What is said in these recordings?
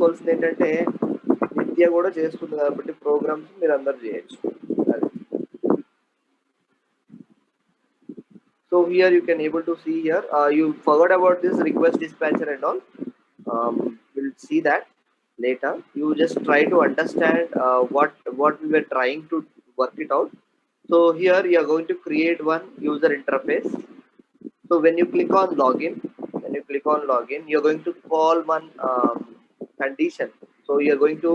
చేసుకోవాల్సింది ఏంటంటే నిత్య కూడా చేస్తుంది కాబట్టి ప్రోగ్రామ్స్ మీరు అందరు చేయొచ్చు. అది. So here you can able to see here you forgot about this request dispatcher and all. We'll see that later. You just try to understand what we were trying to work it out. So here you are going to create one user interface. So when you click on login, you're going to call one condition. So you're going to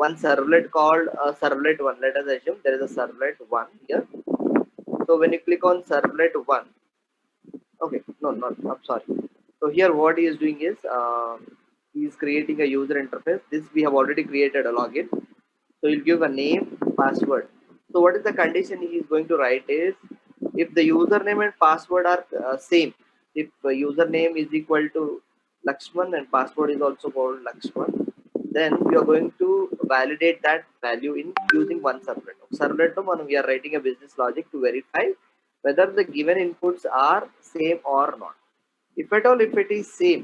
one servlet called servlet one. Let us assume there is a servlet one here. So when you click on servlet one, okay, no, not, I'm sorry. So here what he is doing is he is creating a user interface. This we have already created a login. So you'll give a name, password. So what is the condition he is going to write is if the username and password are same. If username is equal to Lakshman and password is also called Lakshman, then we are going to validate that value in using one servlet. Servlet no, we are writing a business logic to verify whether the given inputs are same or not. If at all, if it is same,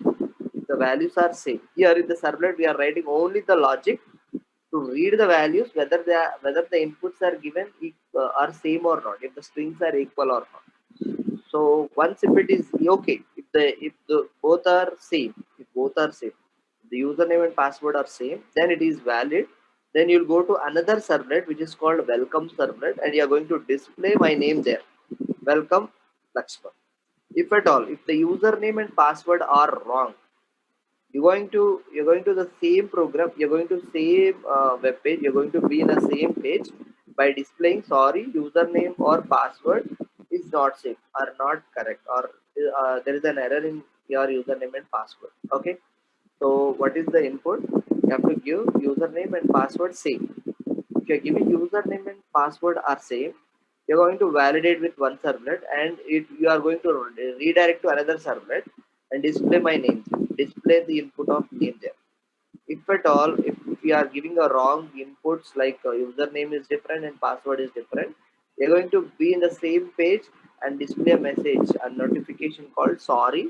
if the values are same. Here in the servlet, we are writing only the logic to read the values whether whether the inputs are given are same or not. If the strings are equal or not. So once if it is okay, if the both are same, the username and password are same, then it is valid. Then you'll go to another servlet which is called welcome servlet, and you are going to display my name there. Welcome Lakshman. If at all, if the username and password are wrong, you're going to the same program, you're going to same web page, you're going to be in the same page by displaying sorry username or password is not safe or not correct, or there is an error in your username and password. Okay, so what is the input? You have to give username and password same. If you're giving username and password are same, you're going to validate with one servlet, and you are going to redirect to another servlet and display my name, display the input of name there. If at all, if we are giving a wrong inputs like username is different and password is different, you're going to be in the same page and display a message, a notification called sorry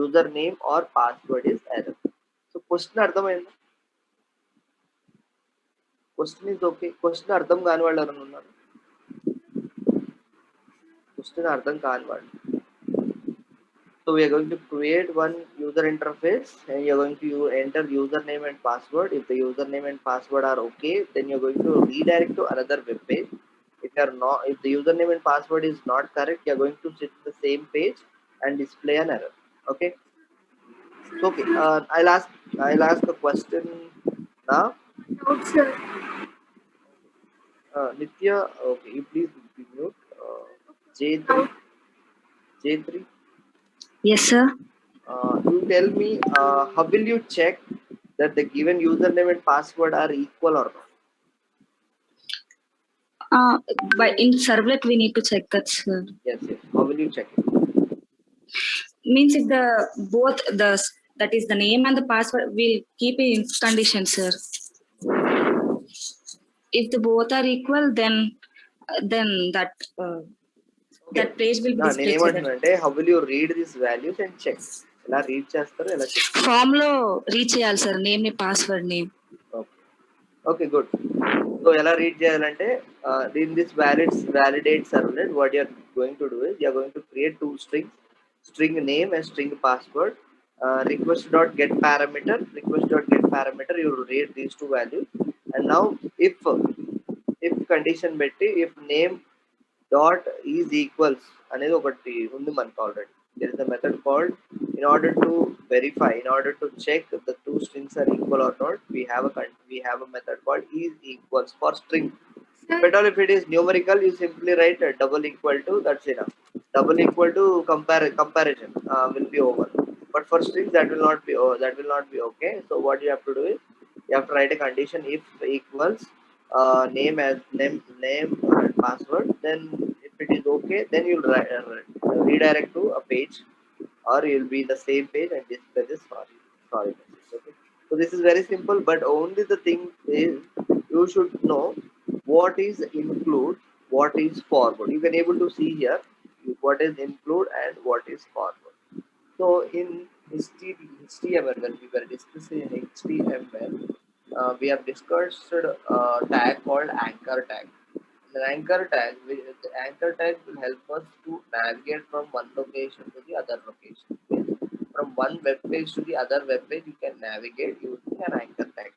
username or password is error. So question అర్థమైందా? Question is okay. Question అర్థం కాని వాళ్ళు ఎవరైనా ఉన్నారు? Question అర్థం కాని వాళ్ళు. So we are going to create one user interface, and you're going to enter username and password. If the username and password are okay, then you're going to redirect to another web page. If you are not, if the username and password is not correct, you're going to sit the same page and display an error. Okay. So okay, I'll ask a question now. Doubt, sir. Nitya, okay, you please be mute. J3, J3. Yes, sir. You tell me, how will you check that the given username and password are equal or not? By in servlet we need to check that, sir. Yes, yes. How will you check it? Means if the both the that is the name and the password will keep in condition, sir. If the both are equal, then that that page will be displayed. నేనేమంటున్నానంటే how will you read these values and check? ఎలా read చేస్తారో ఎలా check? Form లో read చేయాలి sir, name ని password name. Okay good. So ఎలా read చేయాలంటే in this validate servlet, what you are going to do is you are going to create two strings, string name and string password. Request.get parameter, you will read these two values, and now if condition betti if name dot is equals అనేది ఒకటి ఉంది మనకు already. There is a method called, in order to verify, in order to check the two strings are equal or not, we have a method called is equals for string. But all if it is numerical, you simply write a double equal to, that's enough. Double equal to comparison will be over. But for strings that will not be okay. So what you have to do is you have to write a condition if equals name as name and password. Then if it is okay, then you'll redirect to a page, or you'll be in the same page and display this sorry message. Okay. So this is very simple, but only the thing is you should know what is include, what is forward. You can able to see here what is include and what is forward. So in HTML, when we were discussing HTML, we have discussed tag called anchor tag. The anchor tag will help us to navigate from one location to the other location. From one web page to the other web page, you can navigate using an anchor tag.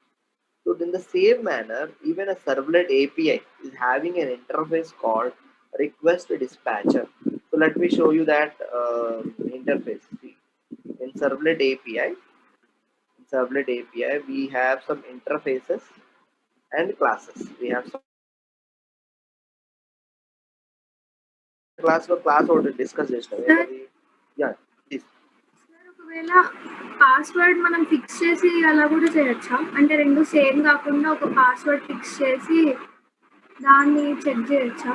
So, in the same manner, even a servlet API is having an interface called request dispatcher. So, let me show you that interface. See, in servlet API, we have some interfaces and classes. We have some class or to discuss this. Yeah, this. Sir ఒకవేళ password మనం fix చేసి అలా కూడా చేయొచ్చా? అంటే 2 same కాకుండా ఒక password fix చేసి దాన్ని చెక్ చేయొచ్చా?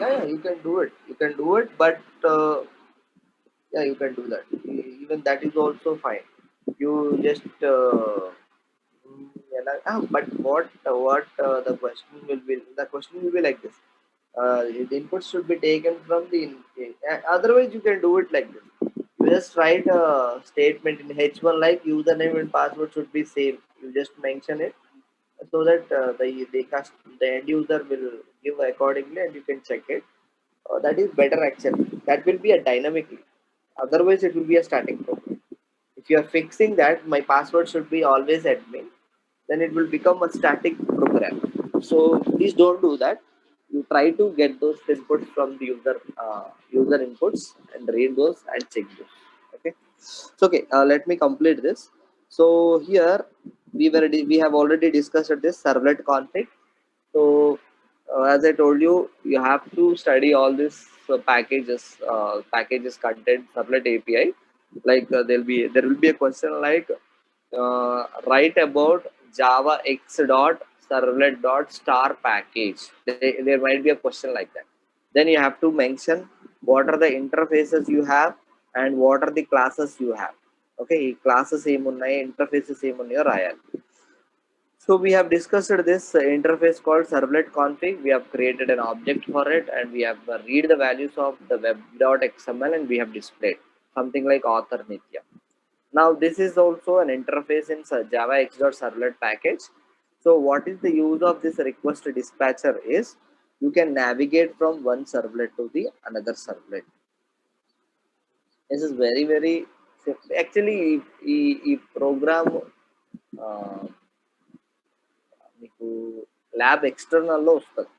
Yeah, you can do it. You can do it, but yeah, you can do that. Even that is also fine. You just but the question will be like this. The inputs should be taken from otherwise you can do it like this. You just write a statement in H1 like username and password should be same. You just mention it so that the end user will give accordingly and you can check it. That is better actually. That will be a dynamically. Otherwise, it will be a static program. If you are fixing that my password should be always admin, then it will become a static program. So please don't do that. You try to get those inputs from the user inputs and read those and check those. Okay. So okay, let me complete this. So here we have already discussed this servlet config. So as I told you, you have to study all these packages content servlet API. Like there will be a question like write about Java X dot servlet dot star package. There might be a question like that. Then you have to mention what are the interfaces you have and what are the classes you have. Okay, classes interfaces రాయాలి. So we have discussed this interface called servlet config. We have created an object for it and we have read the values of the web.xml and we have displayed something like author Nitya. Now this is also an interface in Java X.servlet package. So what is the use of this request dispatcher is you can navigate from one servlet to the another servlet. This is very simple. Actually ఈ program మీకు lab ఎక్స్టర్నల్లో వస్తుంది.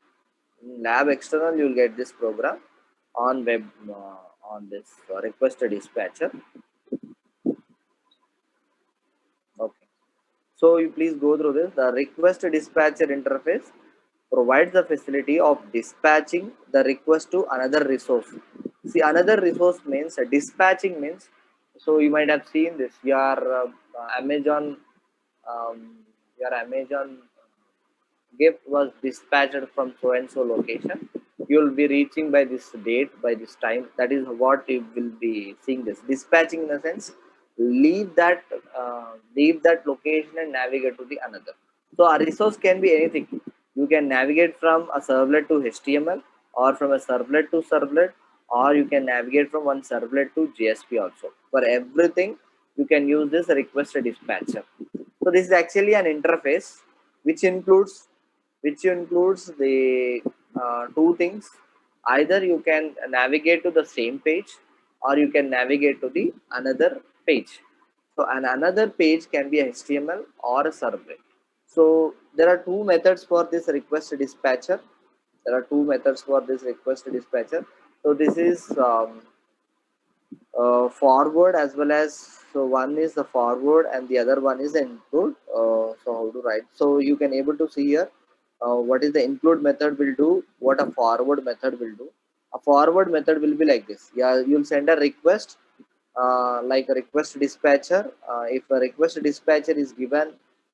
Lab external you will get this program on web on this request dispatcher. Okay, so you please go through this. The request dispatcher interface provides the facility of dispatching the request to another resource. See, another resource means dispatching means, so you might have seen this, Amazon um, your Amazon gift was dispatched from so and so location. You will be reaching by this date, by this time. That is what you will be seeing this dispatching in the sense leave that location and navigate to the another. So a resource can be anything. You can navigate from a servlet to HTML or from a servlet to servlet, or you can navigate from one servlet to JSP also. For everything you can use this request dispatcher. So this is actually an interface which includes the two things. Either you can navigate to the same page or you can navigate to the another page. So another page can be HTML or a servlet. So there are two methods for this request dispatcher. So this is forward as well as, so one is the forward and the other one is the include. So how to write, so you can able to see here what is the include method will do, what a forward method will do. A forward method will be like this. Yeah, you'll send a request like a request dispatcher. If a request dispatcher is given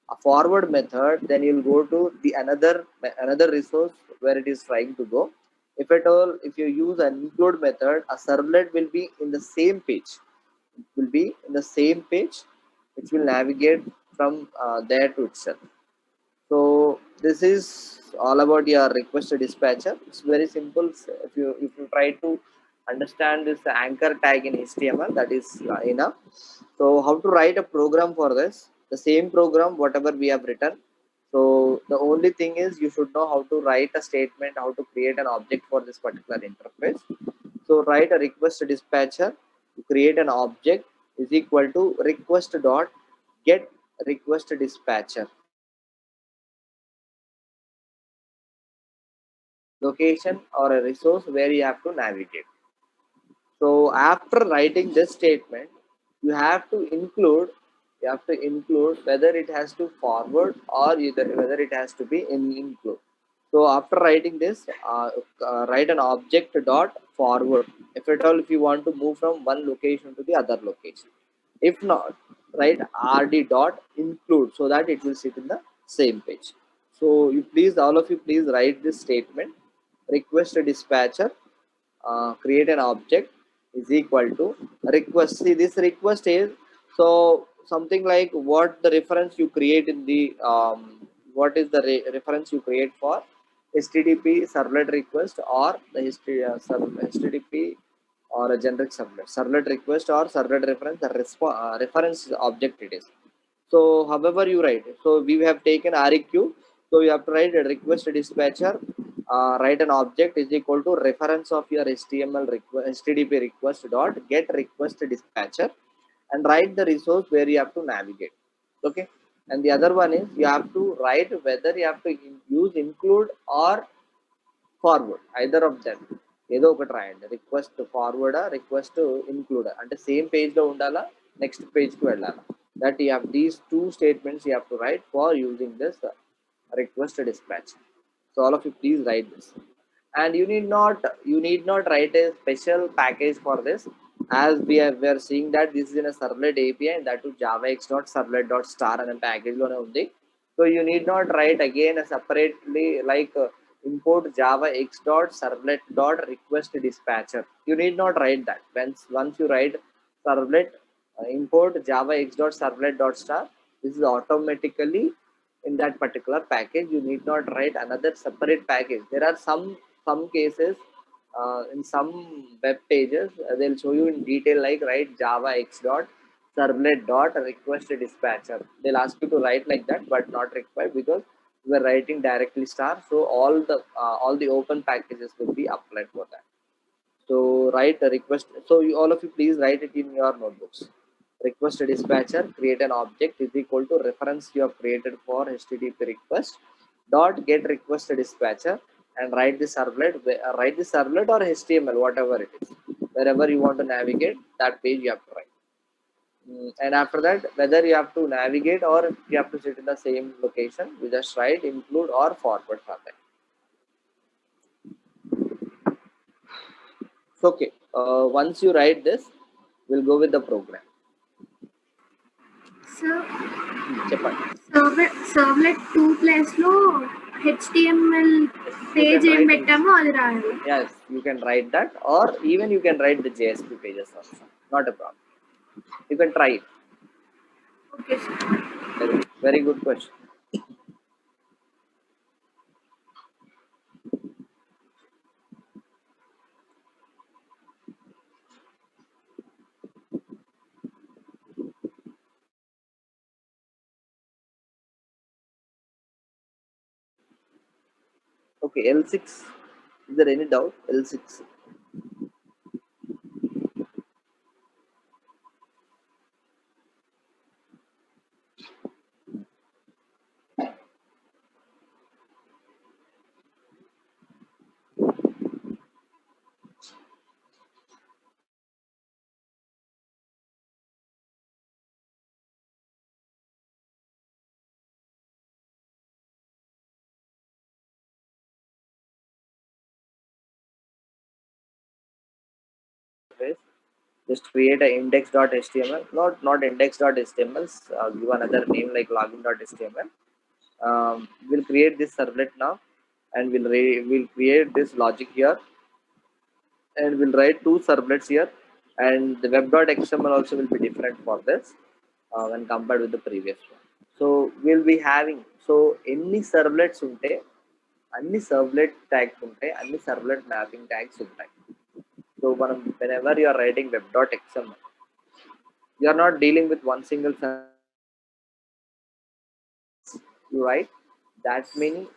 a forward method, then you'll go to the another resource where it is trying to go. If at all, if you use an include method, a servlet will be in the same page. It will be in the same page, which will navigate from there to itself. So this is all about your request dispatcher. It's very simple. If you try to understand this anchor tag in HTML, that is enough. So how to write a program for this? The same program, whatever we have written. So the only thing is you should know how to write a statement, how to create an object for this particular interface. So write a request dispatcher to create an object is equal to request dot get request dispatcher. Location or a resource where you have to navigate. So after writing this statement, you have to include whether it has to forward or either whether it has to be in include. So after writing this, write an object dot forward. If at all, if you want to move from one location to the other location. If not, write rd dot include so that it will sit in the same page. So you please, all of you, please write this statement. Request a dispatcher create an object is equal to request. See, this request is so something like what the reference you create in the what is the reference you create for HTTP servlet request or the HTTP or a generic servlet request or servlet reference, the reference object it is. So however you write, so we have taken req, so you have to write a request dispatcher, write an object is equal to reference of your HTML request HTTP request dot get request dispatcher, and write the resource where you have to navigate. Okay, and the other one is you have to write whether you have to use include or forward, either of them ఏదో ఒకటి రాయండి. Request forward request include అంటే same page లో ఉండాలా, next page కి వెళ్ళాలా. That you have these two statements you have to write for using this request dispatch. So all of you please write this, and you need not write a special package for this, as we are seeing that this is in a servlet API and that to javax.servlet.star and package lone undi. So you need not write again a separately like import java x dot servlet dot request dispatcher. You need not write that. Once you write servlet import java x dot servlet dot star, this is automatically in that particular package. You need not write another separate package. There are some cases in some web pages they'll show you in detail like write java x dot servlet dot request dispatcher. They'll ask you to write like that, but not required because we're writing directly star, so all the open packages will be applied for that. So write a request. So you, all of you please write it in your notebooks. Request dispatcher create an object is equal to reference you have created for HTTP request dot get request dispatcher, and write the servlet write the servlet or HTML whatever it is, wherever you want to navigate that page you have to write. And after that, whether you have to navigate or you have to sit in the same location, you just write include or forward for that. So, okay, once you write this, we'll go with the program. So చెప్పండి. Servlet 2 place లో HTML page ఏం పెట్టామో అది రాయాలి. Yes, you can write that, or even you can write the JSP pages also. Not a problem. You can try it. Okay sir. Very good question. Okay, L6. Is there any doubt? L6. Just create a index.html, not index.html. Give another name like login.html. We'll create this servlet now, and we'll create this logic here, and we'll write two servlets here, and the web.xml also will be different for this when compared with the previous one. So we'll be having, so any servlets unte, అన్ని servlet tags ఉంటాయి, అన్ని servlet mapping tags ఉంటాయి. So whenever you are writing web.xml, you are not dealing with one single you write that many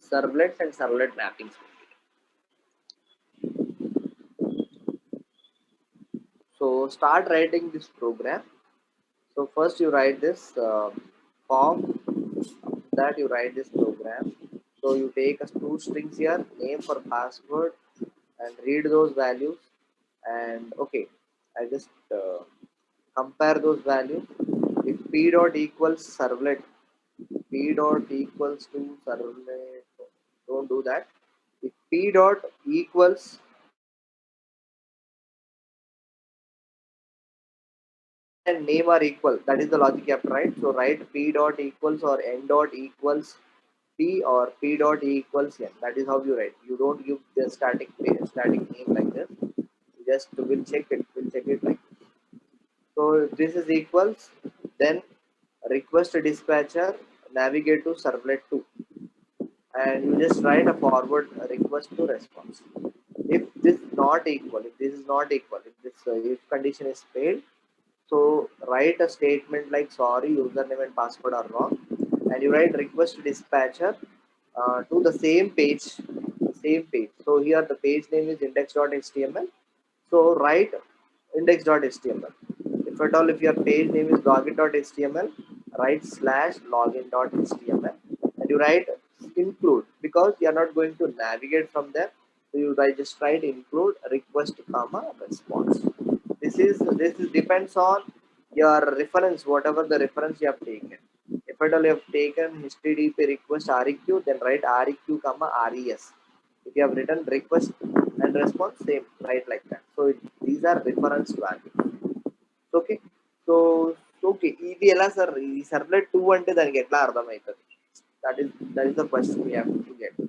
servlets and servlet mappings. So start writing this program. So first you write this form, that you write this program. So you take us two strings here, name for password, and read those values. And okay, I just compare those values. If p dot equals servlet, p dot equals to servlet, don't do that. If p dot equals and name are equal, that is the logic you have to write. So write p dot equals or n dot equals p or p dot equals n. That is how you write. You don't give the static name like this. You just will check it. Will check it like this. So if this is equals, then request dispatcher navigate to servlet 2, and you just write a forward request to response. If this not equal, if this is not equal, if this if condition is failed, so write a statement like sorry username and password are wrong, and you write request dispatcher to the same page. So here the page name is index.html. So write index.html. If at all if your page name is login.html, write slash login.html, and you write include because you are not going to navigate from there. So you write just write include request comma response. This is depends on your reference, whatever the reference you have taken. If at all you have taken HTTP request REQ, then write REQ comma RES. If you have written request and response, same write like that. So these are reference values. Okay. So okay. ఇది ఎలా sir ఈ servlet 2 అంటే దానికి ఎట్లా అర్థమవుతుంది? That is the question we have to get.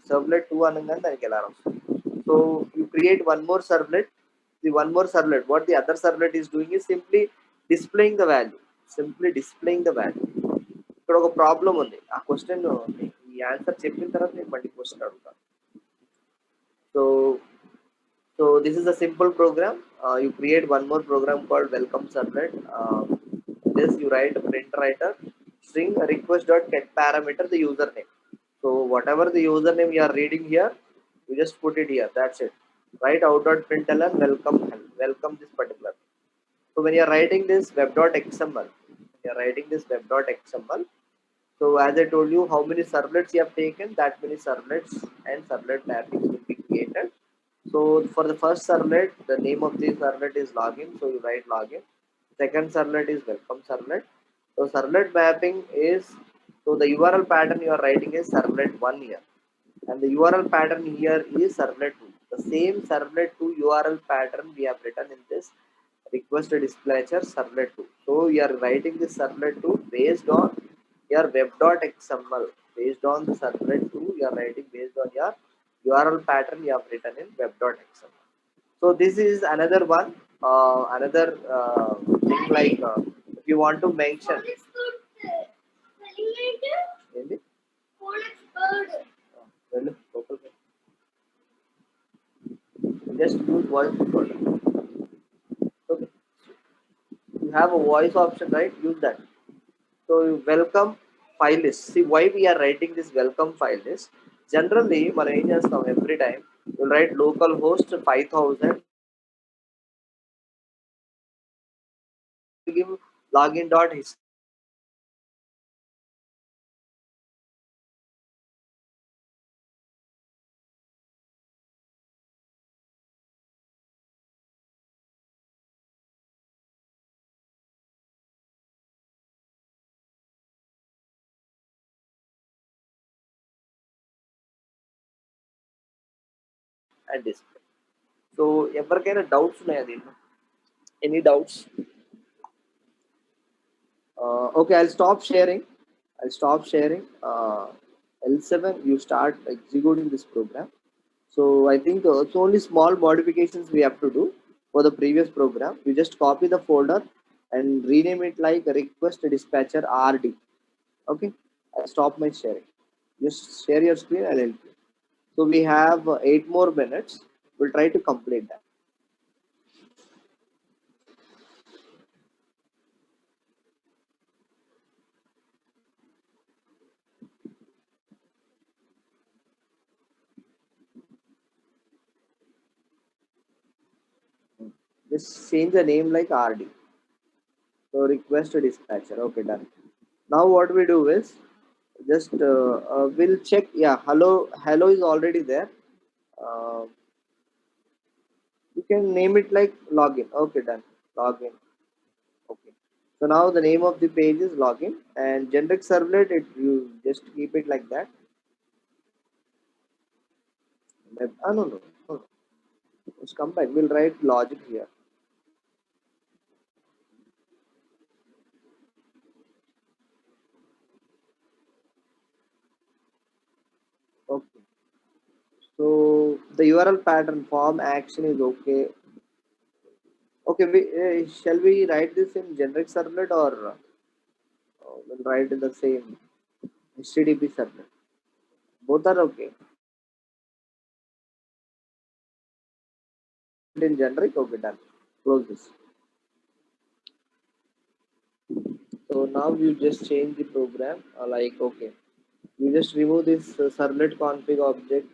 Servlet 2 అనగానే దానికి ఎలా వస్తుంది? So you create one more servlet. The one more servlet what the other servlet is doing is simply displaying the value. ఇక్కడ ఒక ప్రాబ్లం ఉంది. ఆ question ఈ answer చెప్పిన తర్వాత నేను మళ్ళీ క్వశ్చన్ అడుగుతాను. So this is a simple program. You create one more program called welcome servlet. This you write print writer string request dot get parameter the username. So whatever the username you are reading here, you just put it here. That's it. Write out dot println welcome this particular. So when you are writing this web.xml, so as I told you, how many servlets you have taken, that many servlets and servlet mappings will be created. So for the first servlet, the name of the servlet is login. So you write login. Second servlet is welcome servlet. So servlet mapping is, so the URL pattern you are writing is servlet 1 here. And the URL pattern here is servlet 2. The same servlet 2 URL pattern we have written in this request dispatcher servlet 2. So you are writing this servlet 2 based on your web.xml. Based on the servlet 2, you are writing based on your URL pattern you have written in web.xml. So this is another one, another thing like if you want to mention. ఏంటి? వెళ్ళు, లోపలికి. Just use voice recorder. Okay. You have a voice option, right? Use that. So you welcome file list. See why we are writing this welcome file list. Generally, మనం ఏం చేస్తాం every time we'll write localhost 5000, give login dot history and display. So ఎవరికైనా doubts ఉన్నాయా దీంట్లో? Any doubts? Okay, I'll stop sharing. L7 you start executing this program. So I think it's only small modifications we have to do for the previous program. You just copy the folder and rename it like request dispatcher RD. Okay, I'll stop my sharing. Just share your screen, I'll help you. So we have 8 more minutes. We'll try to complete that. Just change the name like RD. So request a dispatcher. Okay, done. Now what we do is just we'll check. Yeah, hello is already there. Uh, you can name it like login. Okay, done. Login. Okay. So now the name of the page is login and generic servlet. It you just keep it like that. No. Let's come back. We'll write logic here. Okay. So the URL pattern form action is okay. Okay. Shall we write this in generic servlet or we'll write in the same HTTP servlet? Both are okay. In generic, okay, done. Close this. So now you just change the program. Like okay, you just remove this servlet config object.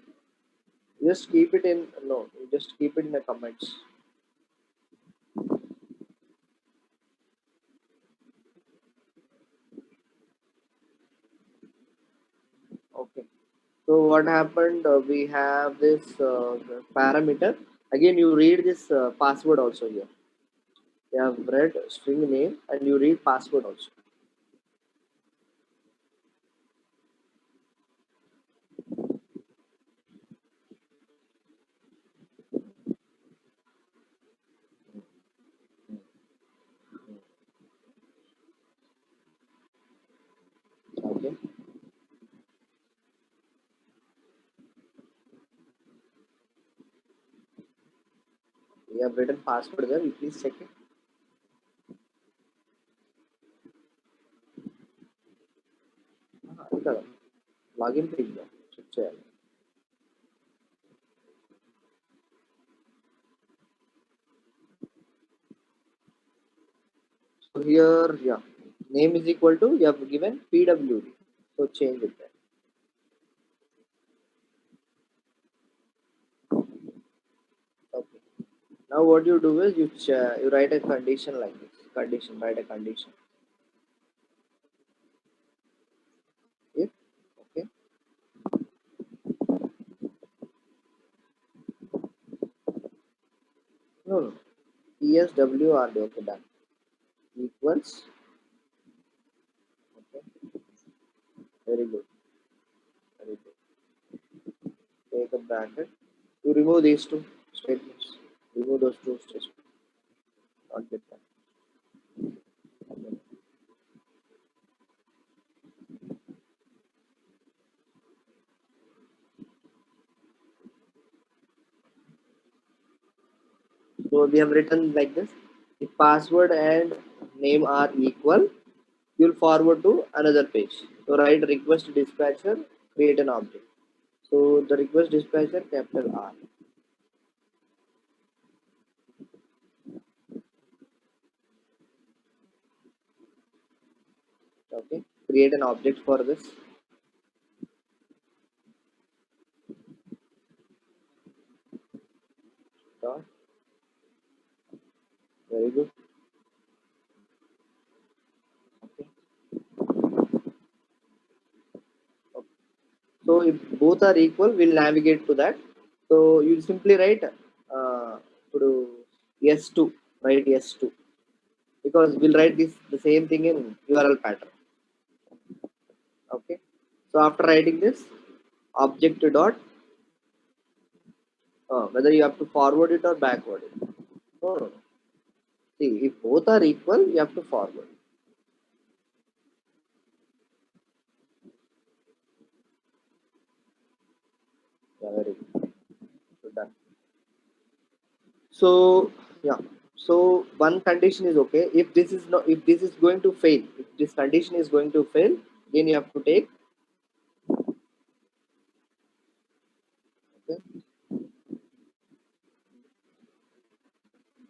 You just keep it in no. You just keep it in the comments. Okay. So what happened? We have this parameter. Again, you read this password also here. You have read string name and you read password also. Okay. We have written password there. You please check it. ఇక్కడ login page check చేయాలి. So here, yeah, name is equal to you have given PWD. So change it there. Okay. Now what you do is you write a condition like this. Condition, write a condition. If okay, no, PSWRD. Okay, done. Equals. Okay, very good, very good. Take a bracket. You remove these two statements. Remove those two statements. Not get that. Okay. So we have written like this. If password and name are equal, you'll forward to another page. So write request dispatcher, create an object. So the request dispatcher capital R. Okay. Create an object for this. Dot. Very good. Okay. Okay. So if both are equal, we'll navigate to that. So you simply write to S2, write S2 because we'll write this the same thing in URL pattern. Okay. So after writing this, object dot whether you have to forward it or backward it. No. See, if both are equal, you have to forward. Yeah, very good. So done. So yeah. So one condition is okay. If this is not, if this is going to fail, if this condition is going to fail, then you have to take Okay.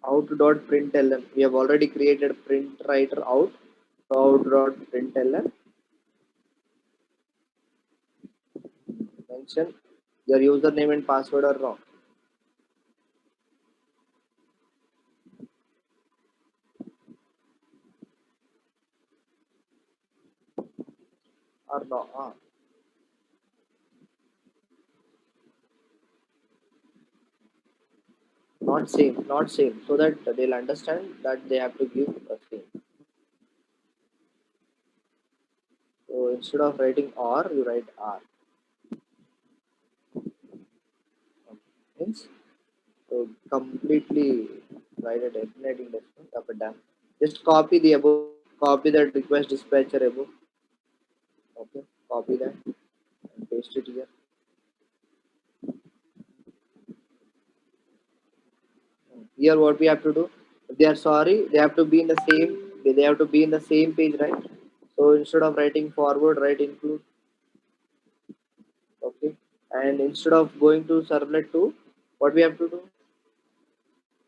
Out.println. We have already created print writer out. So out.println. Mention your username and password are wrong. Or no. Not same. Not same. So that they'll understand that they have to give a same. So instead of writing or, you write R. Means so completely write a designating decimal up and down. Just copy the above. Copy that request dispatcher above. Okay. Copy that and paste it here. Here what we have to do, if they are sorry, they have to be in the same, they have to be in the same page, right? So instead of writing forward, write include. Okay. And instead of going to servlet 2, what we have to do,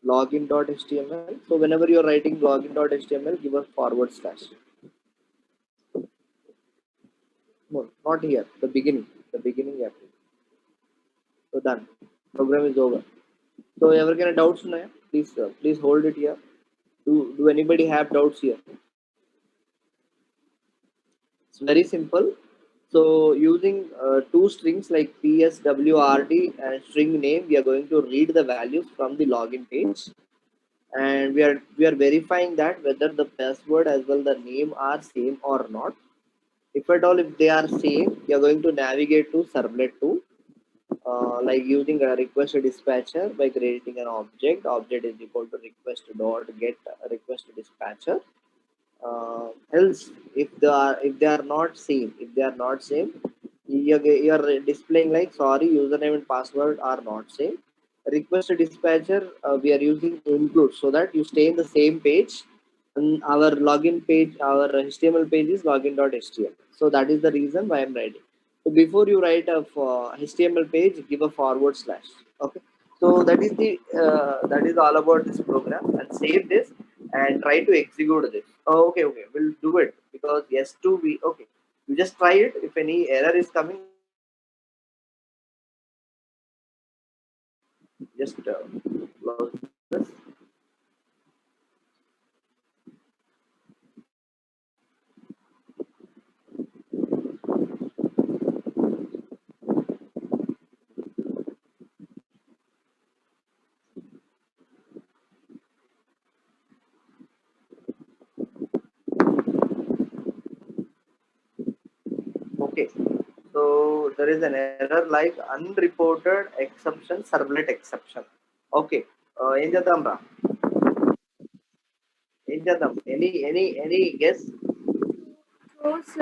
login.html. So whenever you are writing login.html, give a forward slash. No, not here, the beginning you have to. So done, program is over. So ఎవరికైనా doubts ఉన్నాయా? Please hold it here. Do anybody have doubts here? It's very simple. So using two strings like PSWRD and string name, we are going to read the values from the login page, and we are verifying that whether the password as well the name are same or not. If at all if they are same, we are going to navigate to servlet 2, like using a request dispatcher by creating an object. Object is equal to request dot get request dispatcher. Else if they are not same, you're displaying like sorry username and password are not same. Request dispatcher, we are using include so that you stay in the same page, and our login page, our html page is login.html. So that is the reason why I'm writing. So before you write a html page, give a forward slash. Okay. So that is all about this program, and save this and try to execute this. Oh, okay, we'll do it because yes to we okay. You just try it. If any error is coming, just close this. Okay. So there is an error like unreported exception, servlet exception. Okay. ఏం చేద్దాం రా? ఏం చేద్దాం? Any guess? Those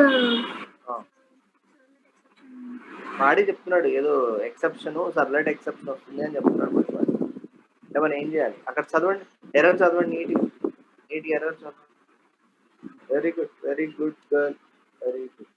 మాడి చెప్తున్నాడు ఏదో exception సర్లెట్ exception వస్తుంది అని చెప్తున్నాడు మరి వాడు. అంటే మనం ఏం చేయాలి అక్కడ చదవండి, ఎర్రర్ చదవండి, నీటి ఎర్రర్ చదవండి. Very good girl, very good.